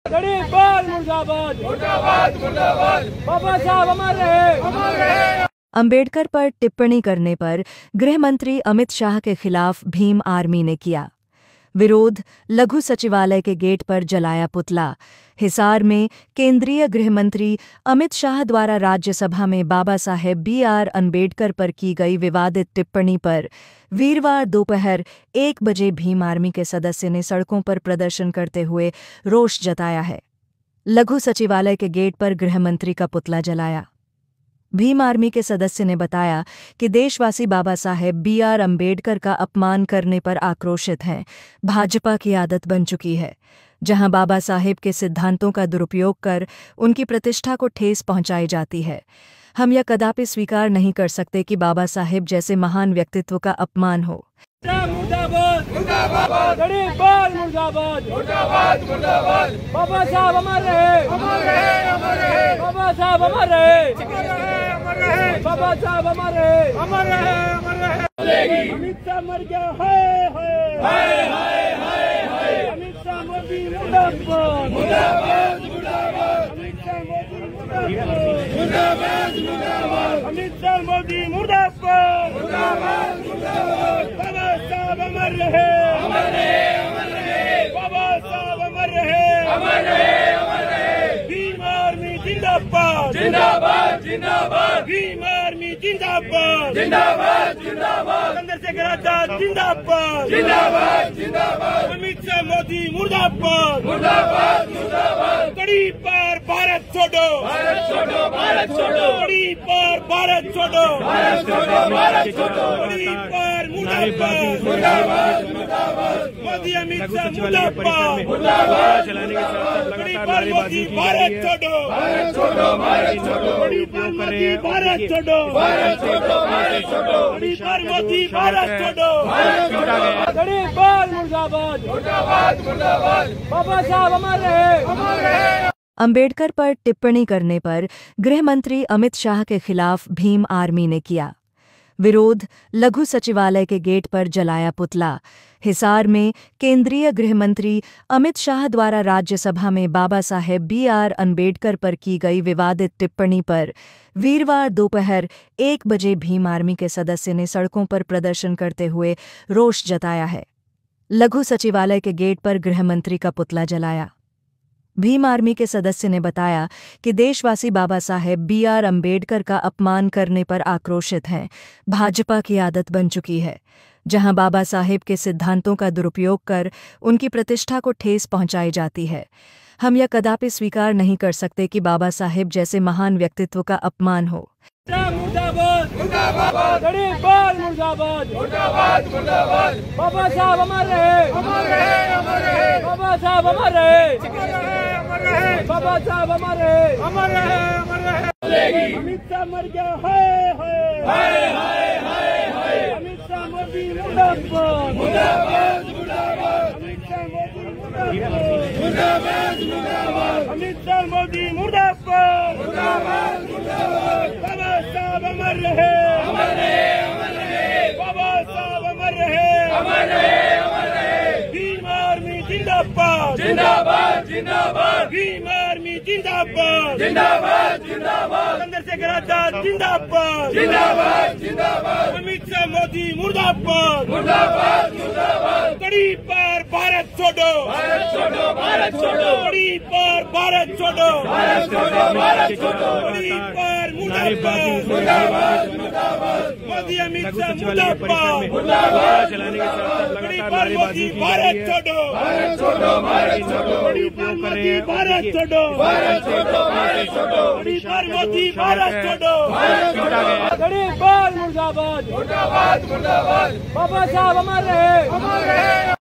गरीब मुर्दाबाद मुर्दाबाद मुर्दाबाद बाबा साहब अमर रहे। अंबेडकर पर टिप्पणी करने पर गृह मंत्री अमित शाह के खिलाफ भीम आर्मी ने किया विरोध। लघु सचिवालय के गेट पर जलाया पुतला। हिसार में केंद्रीय गृह मंत्री अमित शाह द्वारा राज्यसभा में बाबा साहेब B.R. अंबेडकर पर की गई विवादित टिप्पणी पर वीरवार दोपहर 1 बजे भीम आर्मी के सदस्य ने सड़कों पर प्रदर्शन करते हुए रोष जताया है। लघु सचिवालय के गेट पर गृह मंत्री का पुतला जलाया। भीम आर्मी के सदस्य ने बताया कि देशवासी बाबा साहेब B.R. अंबेडकर का अपमान करने पर आक्रोशित हैं। भाजपा की आदत बन चुकी है, जहां बाबा साहेब के सिद्धांतों का दुरुपयोग कर उनकी प्रतिष्ठा को ठेस पहुंचाई जाती है। हम यह कदापि स्वीकार नहीं कर सकते कि बाबा साहेब जैसे महान व्यक्तित्व का अपमान हो। मुर्दाबाद मुर्दाबाद गरीब मुर्दाबाद मुर्दाबाद मुर्दाबाद बाबा साहब अमर रहे अमर रहे अमर रहे बाबा साहब अमर रहे अमर रहे बाबा साहब अमर रहे अमर रहे अमर रहे। अमित शाह मर गया हाय अमित शाह मोदी मुर्दाबाद मुर्दाबाद मुर्दाबाद अमित शाह मोदी मुर्दाबाद मुर्दाबाद अमित शाह मोदी मुर्दाबाद मुर्दाबाद मुर्दाबाद बाबा साहब अमर रहे बाबा साहब अमर रहे भीम आर्मी जिंदाबाद जिंदाबाद जिंदाबाद भीम आर्मी जिंदाबाद जिंदाबाद जिंदाबाद चंद्रशेखर आजाद जिंदाबाद जिंदाबाद जिंदाबाद अमित शाह मोदी मुर्दाबाद मुर्दाबाद मुर्दाबाद कड़ी पार भारत छोड़ो भारत छोड़ो भारत छोड़ो कड़ी पार भारत छोड़ो भारत छोड़ो भारत छोड़ो कड़ी पार मुर्दाबाद मुर्दाबाद मुर्दाबाद मोदी अमित शाह मुर्दाबाद मुर्दाबाद चलाने के साथ लगातार नारेबाजी की जा रही है। भारत छोड़ो भारत छोड़ो कड़ी पार मोदी भारत छोड़ो भारत छोड़ो भारत छोड़ो कड़ी पार मोदी भारत छोड़ो भारत छोड़ो गरीब मुर्दाबाद मुर्दाबाद मुर्दाबाद बाबा साहब अमर रहे। अंबेडकर पर टिप्पणी करने पर गृह मंत्री अमित शाह के खिलाफ भीम आर्मी ने किया विरोध। लघु सचिवालय के गेट पर जलाया पुतला। हिसार में केंद्रीय गृह मंत्री अमित शाह द्वारा राज्यसभा में बाबा साहेब B.R. अंबेडकर पर की गई विवादित टिप्पणी पर वीरवार दोपहर 1 बजे भीम आर्मी के सदस्य ने सड़कों पर प्रदर्शन करते हुए रोष जताया है। लघु सचिवालय के गेट पर गृह मंत्री का पुतला जलाया। भीम आर्मी के सदस्य ने बताया कि देशवासी बाबा साहेब B.R. अंबेडकर का अपमान करने पर आक्रोशित हैं। भाजपा की आदत बन चुकी है, जहां बाबा साहेब के सिद्धांतों का दुरुपयोग कर उनकी प्रतिष्ठा को ठेस पहुंचाई जाती है। हम यह कदापि स्वीकार नहीं कर सकते कि बाबा साहेब जैसे महान व्यक्तित्व का अपमान हो। मुर्दाबाद मुर्दाबाद गरीब मुर्दाबाद मुर्दाबाद मुर्दाबाद बाबा साहब अमर रहे बाबा साहब अमर रहे बाबा साहब अमर रहे। अमित शाह मर गया हाय अमित शाह मोदी मुर्दाबाद मुर्दाबाद मुर्दाबाद अमित शाह मोदी मुर्दाबाद मुर्दाबाद अमित शाह मोदी मुर्दाबाद मुर्दाबाद मुर्दाबाद बाबा साहब अमर रहे बाबा साहब अमर रहे भीम आर्मी जिंदाबाद जिंदाबाद जिंदाबाद भीम आर्मी जिंदाबाद जिंदाबाद जिंदाबाद चंद्रशेखर आजाद जिंदाबाद जिंदाबाद जिंदाबाद अमित शाह मोदी मुर्दाबाद मुर्दाबाद मुर्दाबाद कड़ी पार भारत छोड़ो भारत छोड़ो भारत छोड़ो कड़ी पार भारत छोड़ो भारत छोड़ो भारत छोड़ो कड़ी पार मुर्दाबाद मुर्दाबाद मुर्दाबाद मोदी अमित शाह मुर्दाबाद मुर्दाबाद चलाने के साथ लगातार नारेबाजी की जा रही है। भारत छोड़ो भारत छोड़ो कड़ी पार मोदी भारत छोड़ो भारत छोड़ो भारत छोड़ो कड़ी पार मोदी भारत छोड़ो भारत छोड़ो गरीब मुर्दाबाद मुर्दाबाद मुर्दाबाद बाबा साहब अमर रहे।